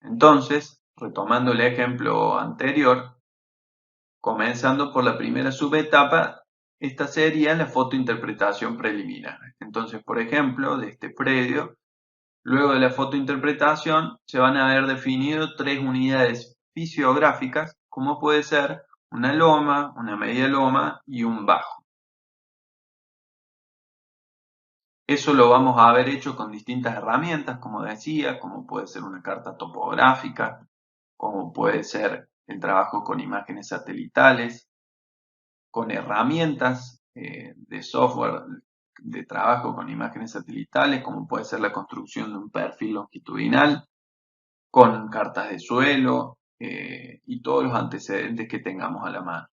Entonces, retomando el ejemplo anterior, comenzando por la primera subetapa, esta sería la fotointerpretación preliminar. Entonces, por ejemplo, de este predio, luego de la fotointerpretación se van a haber definido 3 unidades fisiográficas, como puede ser una loma, una media loma y un bajo. Eso lo vamos a haber hecho con distintas herramientas, como decía, como puede ser una carta topográfica, como puede ser el trabajo con imágenes satelitales, con herramientas de software de trabajo con imágenes satelitales, como puede ser la construcción de un perfil longitudinal, con cartas de suelo y todos los antecedentes que tengamos a la mano.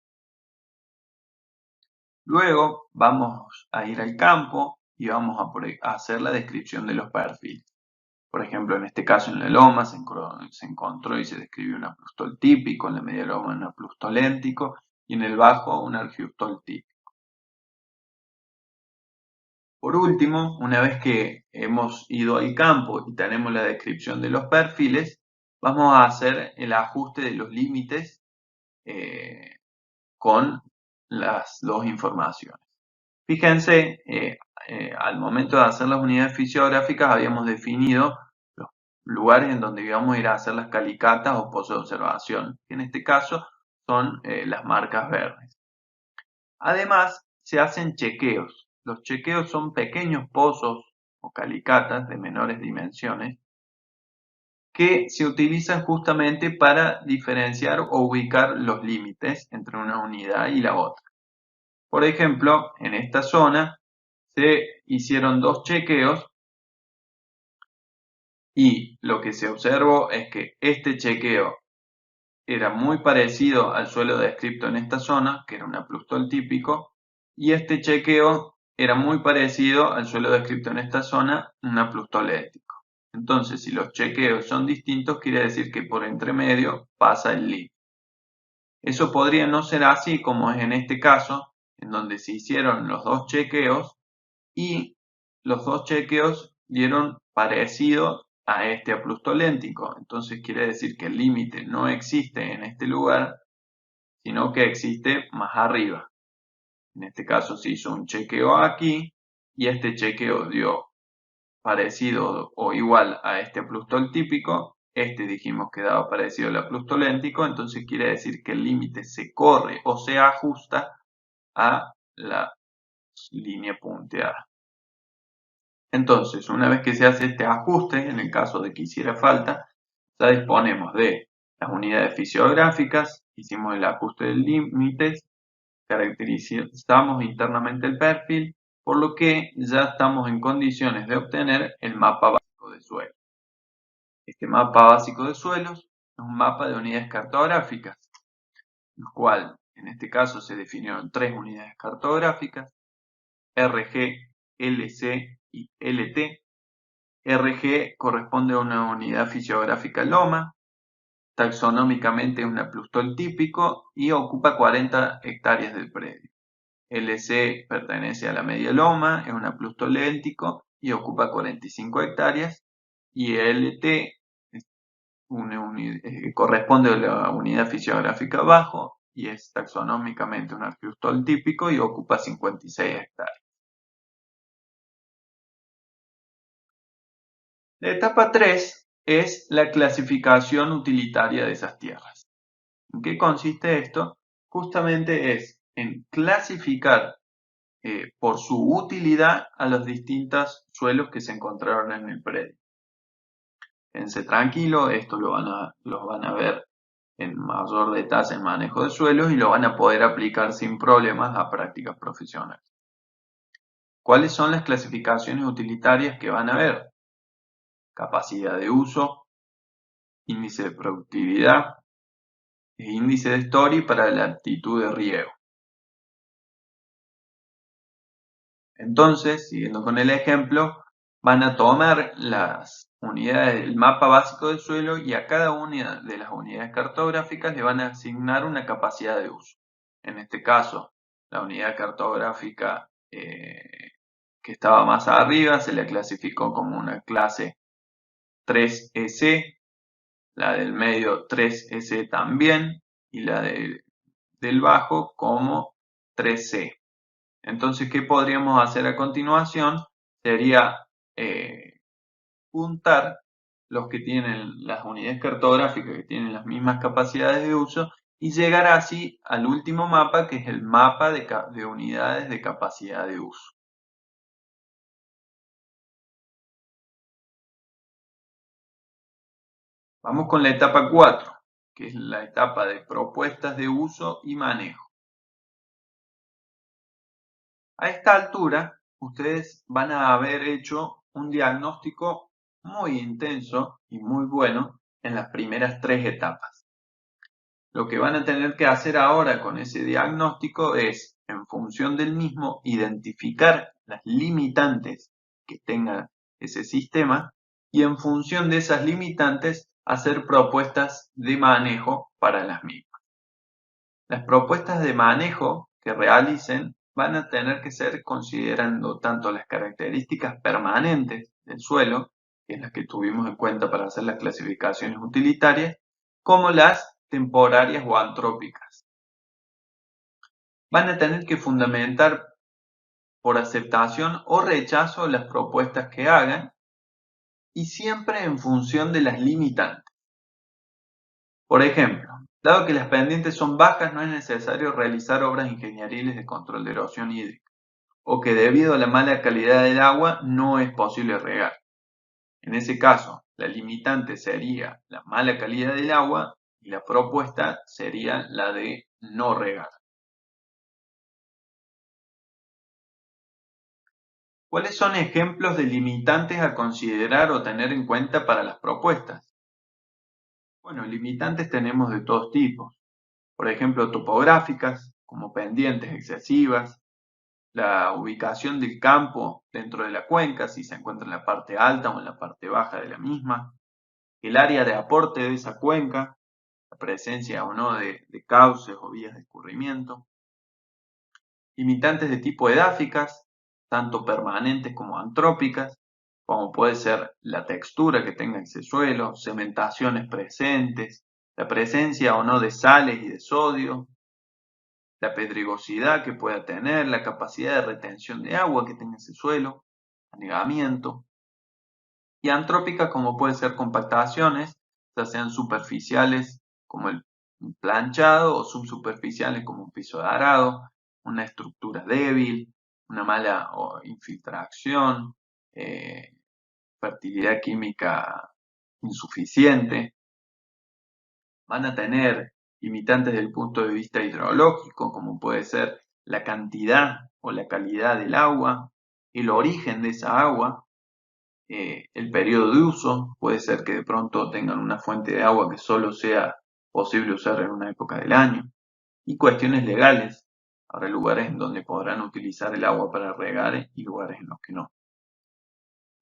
Luego vamos a ir al campo y vamos a hacer la descripción de los perfiles. Por ejemplo, en este caso en la loma se encontró y se describió un aplustol típico, en la media loma un aplustol léntico y en el bajo un argiustol típico. Por último, una vez que hemos ido al campo y tenemos la descripción de los perfiles, vamos a hacer el ajuste de los límites con las dos informaciones. Fíjense, al momento de hacer las unidades fisiográficas habíamos definido los lugares en donde íbamos a ir a hacer las calicatas o pozos de observación, que en este caso son las marcas verdes. Además, se hacen chequeos. Los chequeos son pequeños pozos o calicatas de menores dimensiones que se utilizan justamente para diferenciar o ubicar los límites entre una unidad y la otra. Por ejemplo, en esta zona se hicieron 2 chequeos y lo que se observó es que este chequeo era muy parecido al suelo descrito en esta zona, que era un aplustol típico, y este chequeo era muy parecido al suelo descrito en esta zona, un aplustol ético. Entonces, si los chequeos son distintos, quiere decir que por entre medio pasa el límite. Eso podría no ser así como es en este caso, en donde se hicieron los 2 chequeos y los 2 chequeos dieron parecido a este aplustoléntico. Entonces quiere decir que el límite no existe en este lugar, sino que existe más arriba. En este caso se hizo un chequeo aquí y este chequeo dio parecido o igual a este aplustol típico. Este dijimos que daba parecido al aplustoléntico, entonces quiere decir que el límite se corre o se ajusta a la línea punteada. Entonces, una vez que se hace este ajuste, en el caso de que hiciera falta, ya disponemos de las unidades fisiográficas, hicimos el ajuste de límites, caracterizamos internamente el perfil, por lo que ya estamos en condiciones de obtener el mapa básico de suelo. Este mapa básico de suelos es un mapa de unidades cartográficas, el cual en este caso se definieron 3 unidades cartográficas, RG, LC y LT. RG corresponde a una unidad fisiográfica loma, taxonómicamente es un aplustol típico y ocupa 40 hectáreas del predio. LC pertenece a la media loma, es un aplustol léntico y ocupa 45 hectáreas. Y LT corresponde a la unidad fisiográfica bajo y es taxonómicamente un aplustol típico y ocupa 56 hectáreas. La etapa 3 es la clasificación utilitaria de esas tierras. ¿En qué consiste esto? Justamente es en clasificar por su utilidad a los distintos suelos que se encontraron en el predio. Quédense tranquilo, esto lo van a ver en mayor detalle en manejo de suelos y lo van a poder aplicar sin problemas a prácticas profesionales. ¿Cuáles son las clasificaciones utilitarias que van a ver? Capacidad de uso, índice de productividad e índice de Story para la aptitud de riego. Entonces, siguiendo con el ejemplo, van a tomar las unidades del mapa básico del suelo y a cada una de las unidades cartográficas le van a asignar una capacidad de uso. En este caso, la unidad cartográfica que estaba más arriba se la clasificó como una clase 3EC, la del medio 3S también, y la del bajo como 3C. Entonces, ¿qué podríamos hacer a continuación? Sería juntar los que tienen las unidades cartográficas, que tienen las mismas capacidades de uso, y llegar así al último mapa, que es el mapa de unidades de capacidad de uso. Vamos con la etapa 4, que es la etapa de propuestas de uso y manejo. A esta altura, ustedes van a haber hecho un diagnóstico muy intenso y muy bueno en las primeras 3 etapas. Lo que van a tener que hacer ahora con ese diagnóstico es, en función del mismo, identificar las limitantes que tenga ese sistema y en función de esas limitantes hacer propuestas de manejo para las mismas. Las propuestas de manejo que realicen van a tener que ser considerando tanto las características permanentes del suelo, que es las que tuvimos en cuenta para hacer las clasificaciones utilitarias, como las temporarias o antrópicas. Van a tener que fundamentar por aceptación o rechazo las propuestas que hagan y siempre en función de las limitantes. Por ejemplo, dado que las pendientes son bajas, no es necesario realizar obras ingenieriles de control de erosión hídrica, o que debido a la mala calidad del agua no es posible regar. En ese caso, la limitante sería la mala calidad del agua y la propuesta sería la de no regar. ¿Cuáles son ejemplos de limitantes a considerar o tener en cuenta para las propuestas? Bueno, limitantes tenemos de todos tipos. Por ejemplo, topográficas, como pendientes excesivas, la ubicación del campo dentro de la cuenca, si se encuentra en la parte alta o en la parte baja de la misma, el área de aporte de esa cuenca, la presencia o no de cauces o vías de escurrimiento, limitantes de tipo edáficas, tanto permanentes como antrópicas, como puede ser la textura que tenga ese suelo, cementaciones presentes, la presencia o no de sales y de sodio, la pedregosidad que pueda tener, la capacidad de retención de agua que tenga ese suelo, anegamiento, y antrópicas como pueden ser compactaciones, ya sean superficiales como el planchado o subsuperficiales como un piso de arado, una estructura débil, una mala infiltración, fertilidad química insuficiente. Van a tener limitantes desde el punto de vista hidrológico, como puede ser la cantidad o la calidad del agua, el origen de esa agua, el periodo de uso, puede ser que de pronto tengan una fuente de agua que solo sea posible usar en una época del año, y cuestiones legales. Habrá lugares en donde podrán utilizar el agua para regar y lugares en los que no.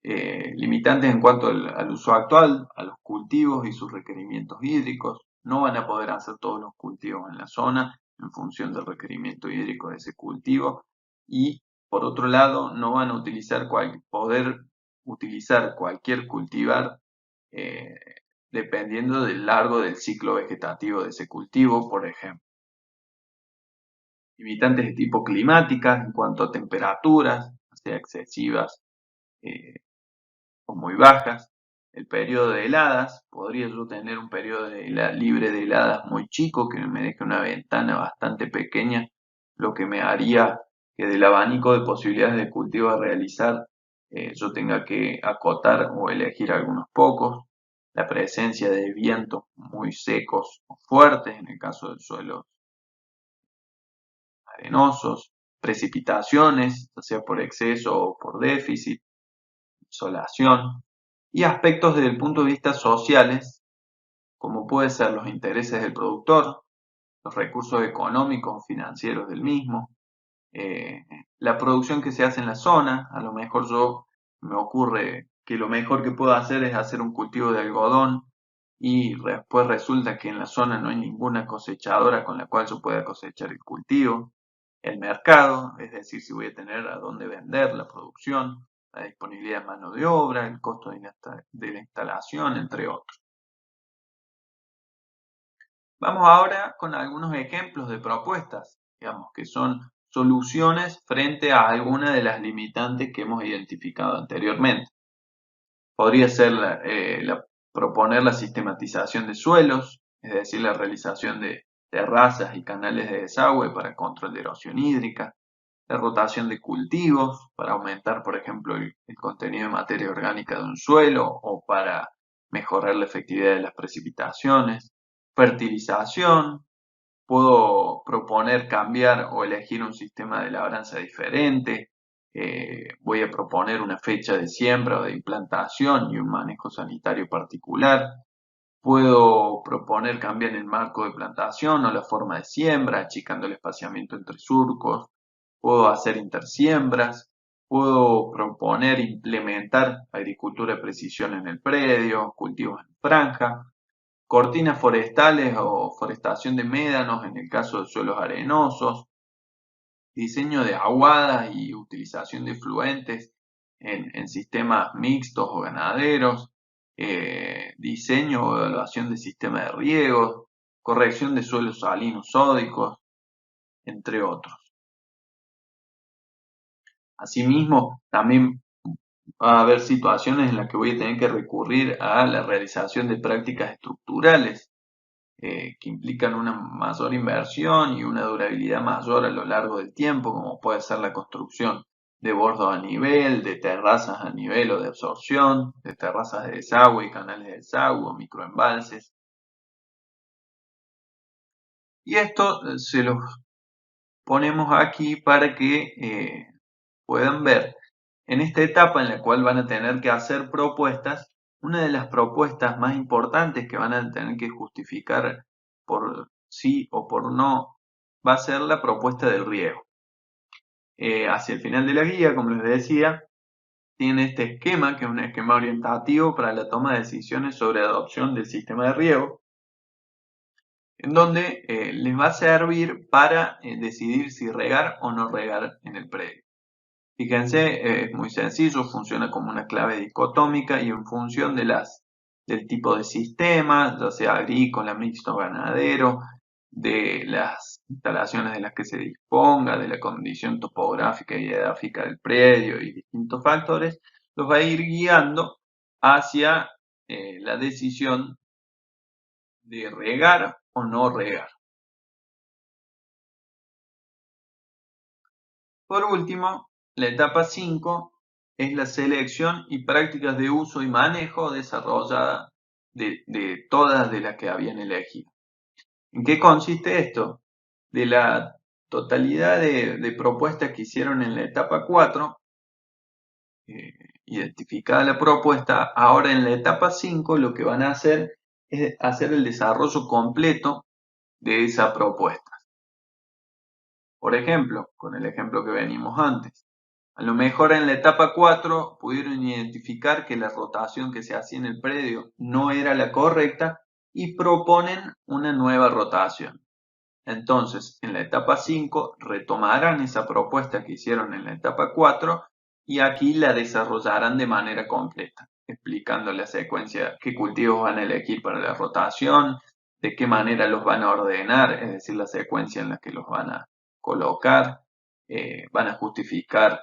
Limitantes en cuanto al uso actual, a los cultivos y sus requerimientos hídricos. No van a poder hacer todos los cultivos en la zona en función del requerimiento hídrico de ese cultivo. Y por otro lado, no van a poder utilizar cualquier cultivar eh, dependiendo del largo del ciclo vegetativo de ese cultivo, por ejemplo. Limitantes de tipo climáticas en cuanto a temperaturas, sea excesivas o muy bajas. El periodo de heladas, podría yo tener un periodo libre de heladas muy chico que me deje una ventana bastante pequeña, lo que me haría que del abanico de posibilidades de cultivo a realizar yo tenga que acotar o elegir algunos pocos. La presencia de vientos muy secos o fuertes en el caso del suelo arenosos, precipitaciones, ya sea por exceso o por déficit, insolación, y aspectos desde el punto de vista sociales, como pueden ser los intereses del productor, los recursos económicos o financieros del mismo, eh, la producción que se hace en la zona. A lo mejor me ocurre que lo mejor que puedo hacer es hacer un cultivo de algodón y después resulta que en la zona no hay ninguna cosechadora con la cual yo pueda cosechar el cultivo. El mercado, es decir, si voy a tener a dónde vender la producción, la disponibilidad de mano de obra, el costo de la instalación, entre otros. Vamos ahora con algunos ejemplos de propuestas, digamos, que son soluciones frente a alguna de las limitantes que hemos identificado anteriormente. Podría ser proponer la sistematización de suelos, es decir, la realización de terrazas y canales de desagüe para control de erosión hídrica, la rotación de cultivos para aumentar, por ejemplo, el contenido de materia orgánica de un suelo o para mejorar la efectividad de las precipitaciones, fertilización. Puedo proponer cambiar o elegir un sistema de labranza diferente. Voy a proponer una fecha de siembra o de implantación y un manejo sanitario particular. Puedo proponer cambiar el marco de plantación o la forma de siembra, achicando el espaciamiento entre surcos. Puedo hacer intersiembras. Puedo proponer implementar agricultura de precisión en el predio, cultivos en franja, cortinas forestales o forestación de médanos en el caso de suelos arenosos, diseño de aguadas y utilización de efluentes en sistemas mixtos o ganaderos, diseño o evaluación de sistemas de riego, corrección de suelos salinos sódicos, entre otros. Asimismo, también va a haber situaciones en las que voy a tener que recurrir a la realización de prácticas estructurales que implican una mayor inversión y una durabilidad mayor a lo largo del tiempo, como puede ser la construcción de bordos a nivel, de terrazas a nivel o de absorción, de terrazas de desagüe y canales de desagüe, microembalses. Y esto se los ponemos aquí para que puedan ver en esta etapa en la cual van a tener que hacer propuestas. Una de las propuestas más importantes que van a tener que justificar por sí o por no va a ser la propuesta del riego. Hacia el final de la guía, como les decía, tiene este esquema, que es un esquema orientativo para la toma de decisiones sobre adopción del sistema de riego, en donde les va a servir para decidir si regar o no regar en el predio. Fíjense, es muy sencillo, funciona como una clave dicotómica y en función del tipo de sistema, ya sea agrícola, mixto, ganadero, de las instalaciones de las que se disponga, de la condición topográfica y edáfica del predio y distintos factores, los va a ir guiando hacia la decisión de regar o no regar. Por último, la etapa 5 es la selección y prácticas de uso y manejo desarrollada de todas de las que habían elegido. ¿En qué consiste esto? De la totalidad de propuestas que hicieron en la etapa 4, identificada la propuesta, ahora en la etapa 5 lo que van a hacer es hacer el desarrollo completo de esa propuesta. Por ejemplo, con el ejemplo que venimos antes. A lo mejor en la etapa 4 pudieron identificar que la rotación que se hacía en el predio no era la correcta y proponen una nueva rotación. Entonces, en la etapa 5 retomarán esa propuesta que hicieron en la etapa 4 y aquí la desarrollarán de manera completa, explicando la secuencia, qué cultivos van a elegir para la rotación, de qué manera los van a ordenar, es decir, la secuencia en la que los van a colocar, van a justificar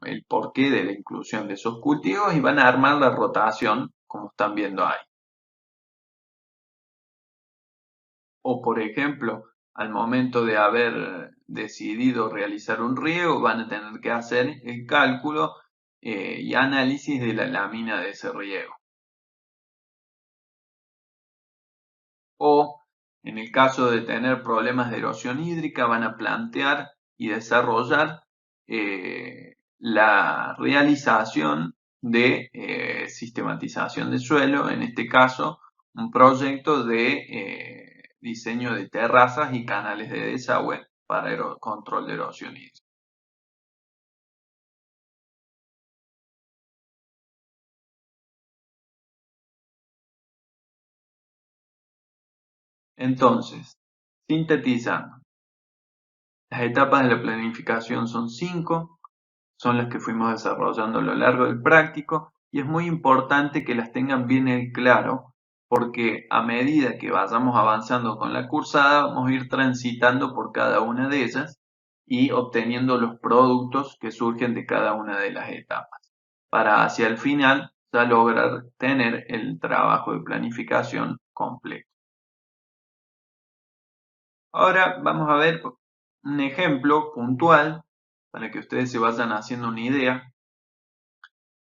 el porqué de la inclusión de esos cultivos y van a armar la rotación como están viendo ahí. O por ejemplo, al momento de haber decidido realizar un riego, van a tener que hacer el cálculo y análisis de la lámina de ese riego. O en el caso de tener problemas de erosión hídrica, van a plantear y desarrollar la realización de sistematización de suelo, en este caso un proyecto de diseño de terrazas y canales de desagüe para control de erosión hídrica. Entonces, sintetizando, las etapas de la planificación son 5, son las que fuimos desarrollando a lo largo del práctico y es muy importante que las tengan bien en claro porque a medida que vayamos avanzando con la cursada, vamos a ir transitando por cada una de ellas y obteniendo los productos que surgen de cada una de las etapas, para hacia el final ya lograr tener el trabajo de planificación completo. Ahora vamos a ver un ejemplo puntual para que ustedes se vayan haciendo una idea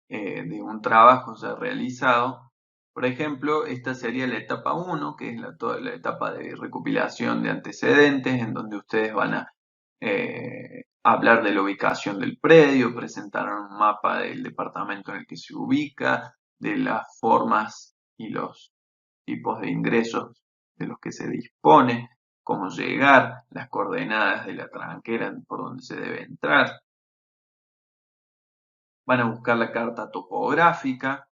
de un trabajo ya realizado. Por ejemplo, esta sería la etapa 1, que es toda la etapa de recopilación de antecedentes, en donde ustedes van a hablar de la ubicación del predio, presentar un mapa del departamento en el que se ubica, de las formas y los tipos de ingresos de los que se dispone, cómo llegar, las coordenadas de la tranquera por donde se debe entrar. Van a buscar la carta topográfica,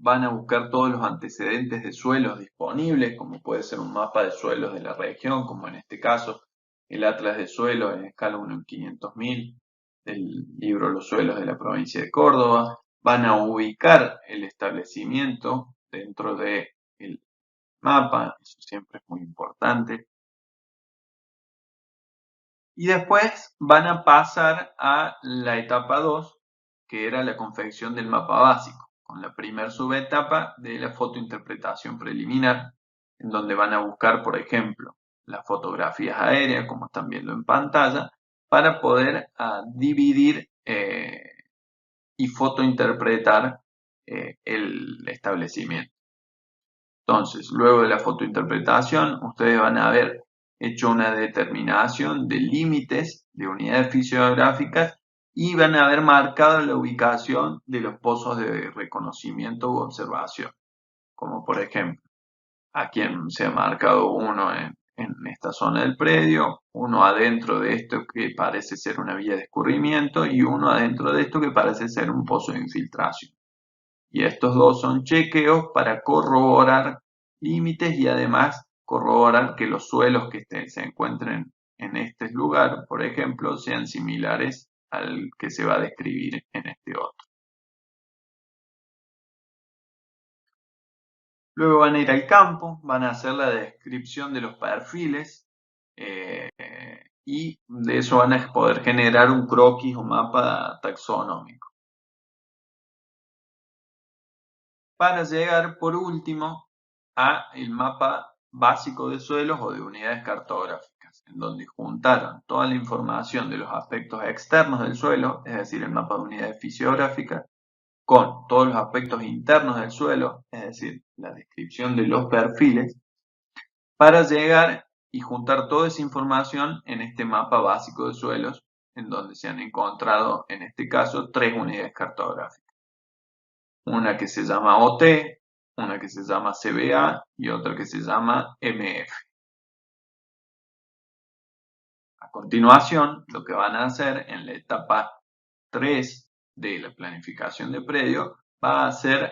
van a buscar todos los antecedentes de suelos disponibles, como puede ser un mapa de suelos de la región, como en este caso el Atlas de Suelos en escala 1 en 500.000 del libro Los Suelos de la provincia de Córdoba. Van a ubicar el establecimiento dentro del mapa, eso siempre es muy importante. Y después van a pasar a la etapa 2, que era la confección del mapa básico, con la primer subetapa de la fotointerpretación preliminar, en donde van a buscar, por ejemplo, las fotografías aéreas, como están viendo en pantalla, para poder dividir y fotointerpretar el establecimiento. Entonces, luego de la fotointerpretación, ustedes van a haber hecho una determinación de límites de unidades fisiográficas y van a haber marcado la ubicación de los pozos de reconocimiento u observación. Como por ejemplo, aquí se ha marcado uno en esta zona del predio, uno adentro de esto que parece ser una vía de escurrimiento y uno adentro de esto que parece ser un pozo de infiltración. Y estos dos son chequeos para corroborar límites y además corroborar que los suelos que se encuentren en este lugar, por ejemplo, sean similares al que se va a describir en este otro. Luego van a ir al campo, van a hacer la descripción de los perfiles eh, y de eso van a poder generar un croquis o mapa taxonómico. Para llegar por último a el mapa básico de suelos o de unidades cartográficas, en donde juntaron toda la información de los aspectos externos del suelo, es decir, el mapa de unidades fisiográficas, con todos los aspectos internos del suelo, es decir, la descripción de los perfiles, para llegar y juntar toda esa información en este mapa básico de suelos, en donde se han encontrado, en este caso, 3 unidades cartográficas. Una que se llama OT, una que se llama CBA y otra que se llama MF. A continuación, lo que van a hacer en la etapa 3 de la planificación de predio va a ser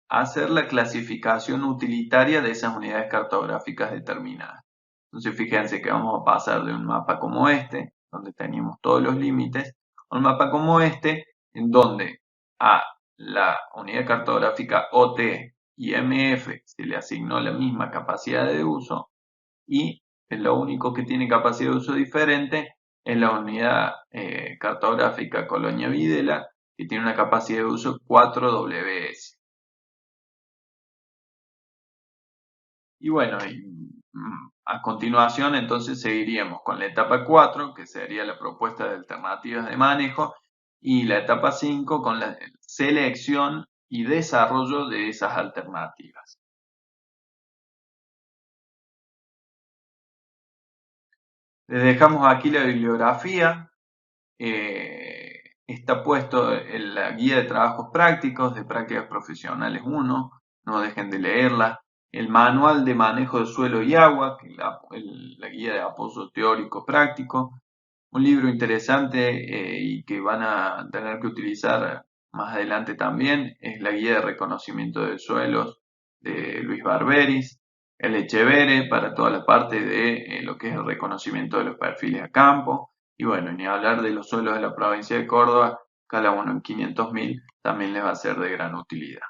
hacer la clasificación utilitaria de esas unidades cartográficas determinadas. Entonces fíjense que vamos a pasar de un mapa como este, donde teníamos todos los límites, a un mapa como este, en donde a la unidad cartográfica OT y MF se le asignó la misma capacidad de uso y lo único que tiene capacidad de uso diferente es la unidad cartográfica Colonia Videla, que tiene una capacidad de uso 4WS. Y bueno, a continuación entonces seguiríamos con la etapa 4, que sería la propuesta de alternativas de manejo, y la etapa 5 con la selección y desarrollo de esas alternativas. Les dejamos aquí la bibliografía. Está puesto en la guía de trabajos prácticos de prácticas profesionales 1, no dejen de leerla. El manual de manejo de suelo y agua, que es la guía de apoyo teórico práctico. Un libro interesante y que van a tener que utilizar más adelante también es la guía de reconocimiento de suelos de Luis Barberis. El Echevere para toda la parte de lo que es el reconocimiento de los perfiles a campo. Y bueno, ni hablar de los suelos de la provincia de Córdoba, cada uno en 500.000, también les va a ser de gran utilidad.